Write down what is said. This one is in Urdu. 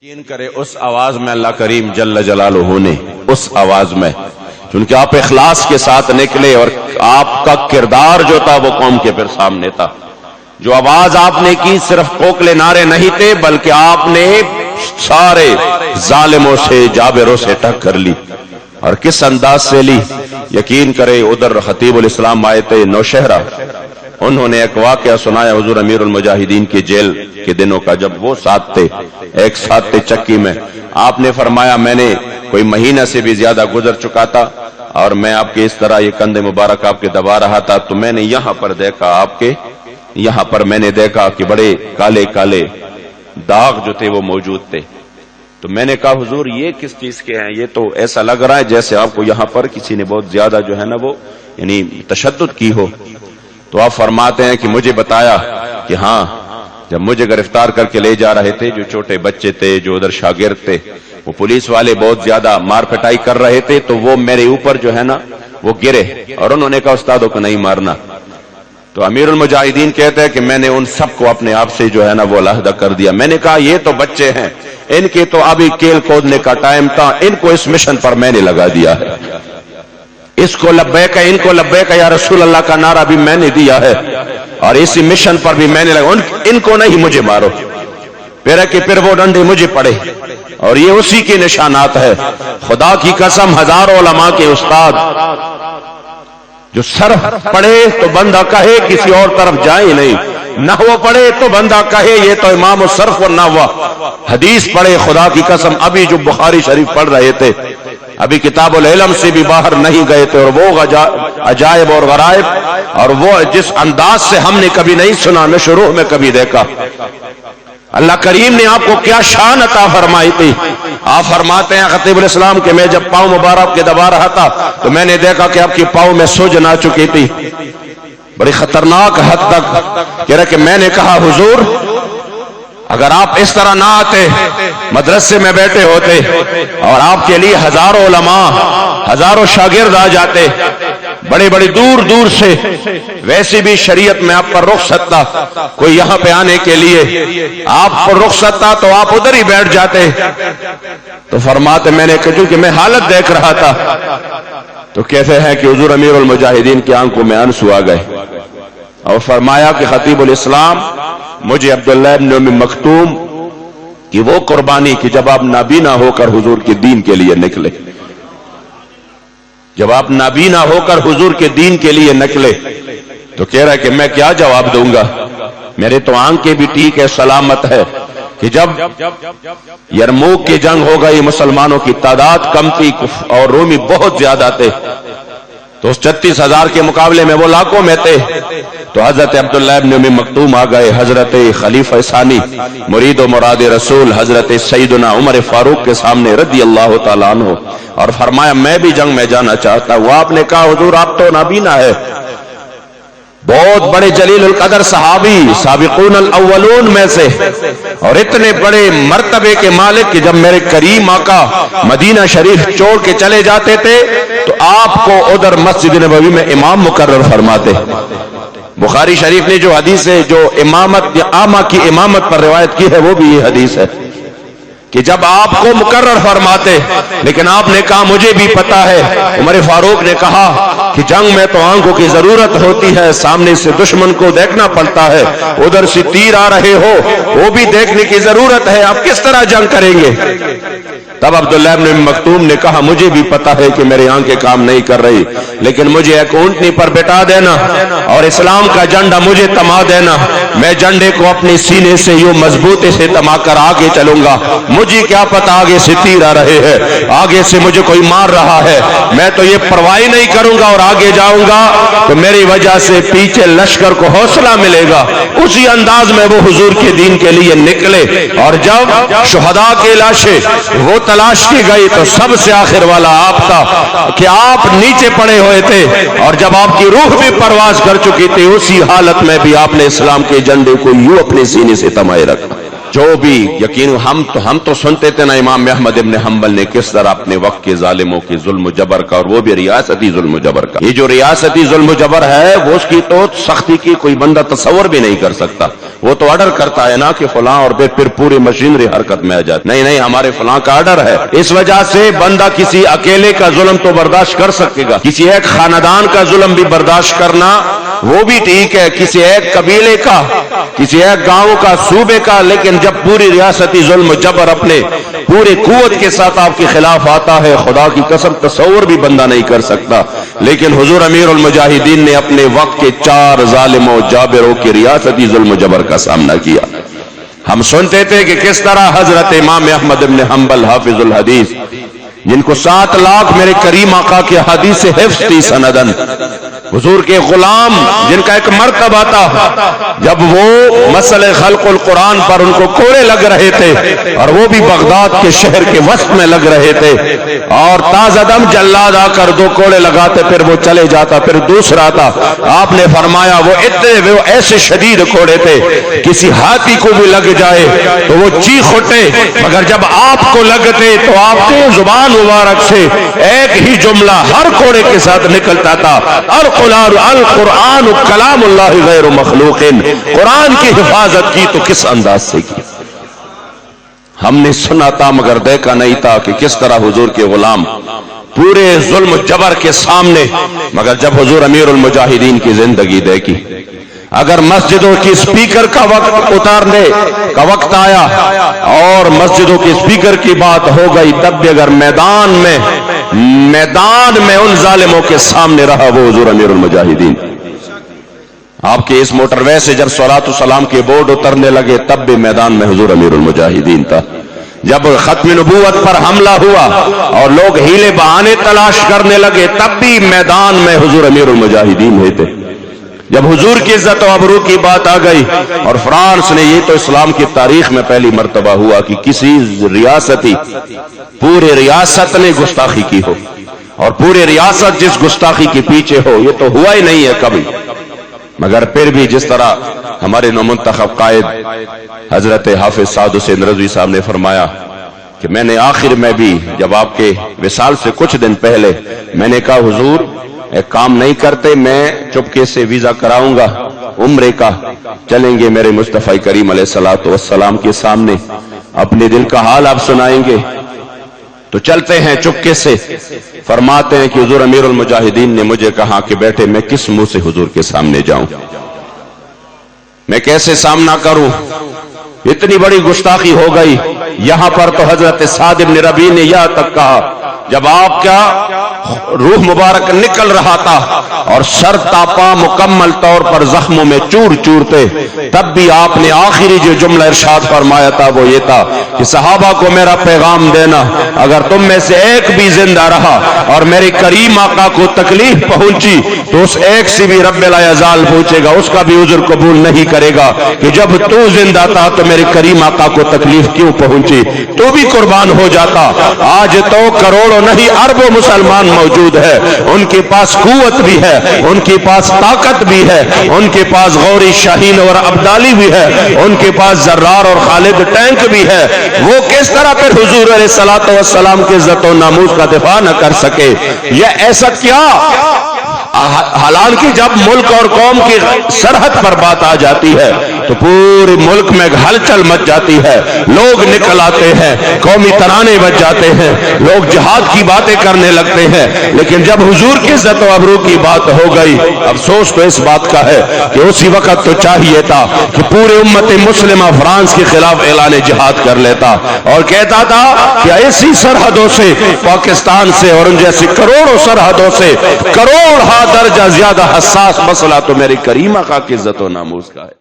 یقین کرے اس آواز میں اللہ کریم جل جلالہ نے اس آواز میں چونکہ آپ اخلاص کے ساتھ نکلے اور آپ کا کردار جو تھا وہ قوم کے پھر سامنے تھا. جو آواز آپ نے کی صرف کوکلے نعرے نہیں تھے بلکہ آپ نے سارے ظالموں سے جابروں سے ٹکر لی. اور کس انداز سے لی؟ یقین کرے ادھر خطیب الاسلام آئے تھے نوشہرہ، انہوں نے ایک واقعہ سنایا حضور امیر المجاہدین کی جیل کے دنوں کا، جب وہ ساتھ تھے ایک ساتھ تھے چکی میں. آپ نے فرمایا میں نے کوئی مہینہ سے بھی زیادہ گزر چکا تھا اور میں آپ کے اس طرح یہ کندھے مبارک آپ کے دبا رہا تھا تو میں نے یہاں پر دیکھا، آپ کے یہاں پر میں نے دیکھا کہ بڑے کالے کالے داغ جو تھے وہ موجود تھے. تو میں نے کہا حضور یہ کس چیز کے ہیں؟ یہ تو ایسا لگ رہا ہے جیسے آپ کو یہاں پر کسی نے بہت زیادہ جو ہے نا وہ یعنی تشدد کی ہو. تو آپ فرماتے ہیں کہ مجھے بتایا کہ ہاں جب مجھے گرفتار کر کے لے جا رہے تھے جو چھوٹے بچے تھے جو ادھر شاگرد تھے وہ پولیس والے بہت زیادہ مار پٹائی کر رہے تھے تو وہ میرے اوپر جو ہے نا وہ گرے اور انہوں نے کہا استادوں کو نہیں مارنا. تو امیر المجاہدین کہتے ہیں کہ میں نے ان سب کو اپنے آپ سے جو ہے نا وہ علیحدہ کر دیا. میں نے کہا یہ تو بچے ہیں، ان کے تو ابھی کھیل کودنے کا ٹائم تھا، ان کو اس مشن پر میں نے لگا دیا ہے. اس کو لبیک ان کو لبیک یا رسول اللہ کا نعرہ بھی میں نے دیا ہے اور اسی مشن پر بھی میں نے لگا. ان کو نہیں مجھے مارو، پھر وہ ڈنڈے مجھے پڑے اور یہ اسی کے نشانات ہے. خدا کی قسم ہزاروں علماء کے استاد جو صرف پڑھے تو بندہ کہے کسی اور طرف جائے نہیں، نحو پڑھے تو بندہ کہے یہ تو امام الصرف و نحو. حدیث پڑھے خدا کی قسم ابھی جو بخاری شریف پڑھ رہے تھے ابھی کتاب العلم سے بھی باہر نہیں گئے تھے اور وہ عجائب اور غرائب اور وہ جس انداز سے ہم نے کبھی نہیں سنا نہ شروع میں کبھی دیکھا. اللہ کریم نے آپ کو کیا شان عطا فرمائی تھی. آپ فرماتے ہیں خطیب الاسلام کہ میں جب پاؤں مبارک کے دبا رہا تھا تو میں نے دیکھا کہ آپ کی پاؤں میں سوجن آ چکی تھی بڑی خطرناک حد تک. کہہ رہا کہ میں نے کہا حضور اگر آپ اس طرح نہ آتے مدرسے میں بیٹھے ہوتے اور آپ کے لیے ہزاروں علماء ہزاروں شاگرد آ جاتے بڑے بڑے دور دور سے، ویسے بھی شریعت میں آپ پر رخصت تھا کوئی یہاں پہ آنے کے لیے آپ پر رخصت تھا تو آپ ادھر ہی بیٹھ جاتے. تو فرماتے میں نے کیونکہ میں حالت دیکھ رہا تھا. تو کہتے ہیں کہ حضور امیر المجاہدین کی آنکھوں میں آنسو آ گئے اور فرمایا کہ خطیب الاسلام مجھے عبداللہ ابن ام مکتوم کی وہ قربانی کہ جب آپ نابینا ہو کر حضور کے دین کے لیے نکلے، جب آپ نابینا ہو کر حضور کے دین کے لیے نکلے تو کہہ رہا ہے کہ میں کیا جواب دوں گا. میرے تو آنکھیں بھی ٹھیک ہے سلامت ہے کہ جب یرموک کی جنگ ہو گئی مسلمانوں کی تعداد کم تھی اور رومی بہت زیادہ تھے تو اس 36,000 کے مقابلے میں وہ لاکھوں میں تھے. تو حضرت عبداللہ ابن ام مکتوم آ گئے، حضرت خلیفہ ثانی مرید و مراد رسول حضرت سیدنا عمر فاروق کے سامنے رضی اللہ تعالیٰ عنہ اور فرمایا میں بھی جنگ میں جانا چاہتا ہوں. آپ نے کہا حضور آپ تو نابینا ہے، بہت بڑے جلیل القدر صحابی سابقون الاولون میں سے اور اتنے بڑے مرتبے کے مالک کہ جب میرے کریم آقا مدینہ شریف چھوڑ کے چلے جاتے تھے تو آپ کو ادھر مسجد نبوی میں امام مقرر فرماتے. بخاری شریف نے جو حدیث ہے جو امامت یا عامہ کی امامت پر روایت کی ہے وہ بھی یہ حدیث ہے کہ جب آپ کو مقرر فرماتے لیکن آپ نے کہا مجھے بھی پتا ہے. عمر فاروق نے کہا کہ جنگ میں تو آنکھوں کی ضرورت ہوتی ہے، سامنے سے دشمن کو دیکھنا پڑتا ہے، ادھر سے تیر آ رہے ہو وہ بھی دیکھنے کی ضرورت ہے، آپ کس طرح جنگ کریں گے؟ تب عبداللہ ابن مکتوم نے کہا مجھے بھی پتا ہے کہ میری آنکھیں کام نہیں کر رہی لیکن مجھے ایک اونٹنی پر بٹھا دینا اور اسلام کا جھنڈا مجھے تما دینا، میں جھنڈے کو اپنے سینے سے یوں مضبوطی سے تما کر آگے چلوں گا. مجھے کیا پتا آگے سے تیر آ رہے ہیں، آگے سے مجھے کوئی مار رہا ہے، میں تو یہ پرواہ نہیں کروں گا اور آگے جاؤں گا تو میری وجہ سے پیچھے لشکر کو حوصلہ ملے گا. اسی انداز میں وہ حضور کے دین کے لیے نکلے اور جب شہداء کے لاشیں وہ تلاش کی گئی تو سب سے آخر والا آپ تھا کہ آپ نیچے پڑے ہوئے تھے اور جب آپ کی روح بھی پرواز کر چکی تھی اسی حالت میں بھی آپ نے اسلام کے جھنڈے کو یوں اپنے سینے سے تمائے رکھا. جو بھی یقین ہم تو سنتے تھے نا امام احمد ابن حنبل نے کس طرح اپنے وقت کے ظالموں کے ظلم و جبر کا، اور وہ بھی ریاستی ظلم و جبر کا. یہ جو ریاستی ظلم و جبر ہے وہ اس کی تو سختی کی کوئی بندہ تصور بھی نہیں کر سکتا. وہ تو آرڈر کرتا ہے نا کہ فلاں، اور پھر پوری مشینری حرکت میں آ جاتی. نہیں ہمارے فلاں کا آرڈر ہے. اس وجہ سے بندہ کسی اکیلے کا ظلم تو برداشت کر سکے گا، کسی ایک خاندان کا ظلم بھی برداشت کرنا وہ بھی ٹھیک ہے، کسی ایک قبیلے کا، کسی ایک گاؤں کا، صوبے کا. لیکن جب پوری ریاستی ظلم و جبر اپنے پورے قوت کے ساتھ آپ کے خلاف آتا ہے، خدا کی قسم تصور بھی بندہ نہیں کر سکتا. لیکن حضور امیر المجاہدین نے اپنے وقت کے 4 ظالموں جابروں کے ریاستی ظلم و جبر کا سامنا کیا. ہم سنتے تھے کہ کس طرح حضرت امام احمد بن حنبل حافظ الحدیث، جن کو 7 لاکھ میرے کریم آقا کے حدیث سے حفظ تھی سندن، حضور کے غلام جن کا ایک مرتبہ تھا جب وہ مسئلہ خلق القرآن پر ان کو کوڑے لگ رہے تھے، اور وہ بھی بغداد کے شہر کے وسط میں لگ رہے تھے، اور تازہ دم جلاد آ کر 2 کوڑے لگاتے، پھر وہ چلے جاتا، پھر دوسرا تھا. آپ نے فرمایا وہ ایسے شدید کوڑے تھے کسی ہاتھی کو بھی لگ جائے تو وہ چیخ اٹھے، مگر جب آپ کو لگتے تو آپ کے زبان مبارک سے ایک ہی جملہ ہر کوڑے کے ساتھ نکلتا تھا، القرآن کلام اللہ غیر مخلوق. قرآن کی حفاظت کی تو کس انداز سے کی. ہم نے سنا تھا مگر دیکھا نہیں تھا کہ کس طرح حضور کے غلام پورے ظلم جبر کے سامنے. مگر جب حضور امیر المجاہدین کی زندگی دیکھی، اگر مسجدوں کی سپیکر کا وقت اتارنے کا وقت آیا اور مسجدوں کی سپیکر کی بات ہو گئی، تب بھی اگر میدان میں ان ظالموں کے سامنے رہا وہ حضور امیر المجاہدین. آپ کے اس موٹر وے سے جب صلاۃ و سلام کے بورڈ اترنے لگے تب بھی میدان میں حضور امیر المجاہدین تھا. جب ختم نبوت پر حملہ ہوا اور لوگ ہیلے بہانے تلاش کرنے لگے تب بھی میدان میں حضور امیر المجاہدین ہوئے تھے. جب حضور کی عزت و ابرو کی بات آ گئی، اور فرانس نے، یہ تو اسلام کی تاریخ میں پہلی مرتبہ ہوا کہ کسی پورے ریاست نے گستاخی کی ہو، اور پورے ریاست جس گستاخی کے پیچھے ہو، یہ تو ہوا ہی نہیں ہے کبھی. مگر پھر بھی جس طرح ہمارے نومنتخب قائد حضرت حافظ سعد حسین رضوی صاحب نے فرمایا کہ میں نے آخر میں بھی جب آپ کے وصال سے کچھ دن پہلے میں نے کہا حضور ایک کام نہیں کرتے، میں چپکے سے ویزا کراؤں گا عمرے کا، چلیں گے میرے مصطفی کریم علیہ الصلوۃ والسلام کے سامنے، اپنے دل کا حال آپ سنائیں گے. تو چلتے ہیں چپکے سے. فرماتے ہیں کہ حضور امیر المجاہدین نے مجھے کہا کہ بیٹے میں کس منہ سے حضور کے سامنے جاؤں، میں کیسے سامنا کروں، اتنی بڑی گستاخی ہو گئی. یہاں پر تو حضرت سعد بن ربیع نے یہاں تک کہا جب آپ کا روح مبارک نکل رہا تھا اور سر تاپا مکمل طور پر زخموں میں چور چور تھے، تب بھی آپ نے آخری جو جملہ ارشاد فرمایا تھا وہ یہ تھا کہ صحابہ کو میرا پیغام دینا، اگر تم میں سے ایک بھی زندہ رہا اور میرے کریم آقا کو تکلیف پہنچی تو اس ایک سے بھی رب لا یزال پوچھے گا، اس کا بھی عذر قبول نہیں کرے گا کہ جب تو زندہ تھا تو میرے کریم آقا کو تکلیف کیوں پہنچی، تو بھی قربان ہو جاتا. آج تو کروڑوں نہیں اربوں مسلمان موجود ہے، ان کے پاس قوت بھی ہے، ان کے پاس طاقت بھی ہے، ان کے پاس غوری شاہین اور عبدالی بھی ہے، ان کے پاس زرار اور خالد ٹینک بھی ہے. وہ کس طرح پھر حضور علیہ الصلوۃ والسلام کے عزت و ناموس کا دفاع نہ کر سکے؟ یہ ایسا کیا؟ حالانکہ جب ملک اور قوم کی سرحد پر بات آ جاتی ہے تو پورے ملک میں ہلچل مچ جاتی ہے، لوگ نکل آتے ہیں، قومی ترانے بج جاتے ہیں، لوگ جہاد کی باتیں کرنے لگتے ہیں. لیکن جب حضور کی عزت و ابرو کی بات ہو گئی، افسوس تو اس بات کا ہے کہ اسی وقت تو چاہیے تھا کہ پورے امت مسلمہ فرانس کے خلاف اعلان جہاد کر لیتا اور کہتا تھا کہ ایسی سرحدوں سے، پاکستان سے اور ان جیسی کروڑوں سرحدوں سے کروڑ درجہ زیادہ حساس مسئلہ تو میرے کریم آقا کی عزت و ناموس کا ہے.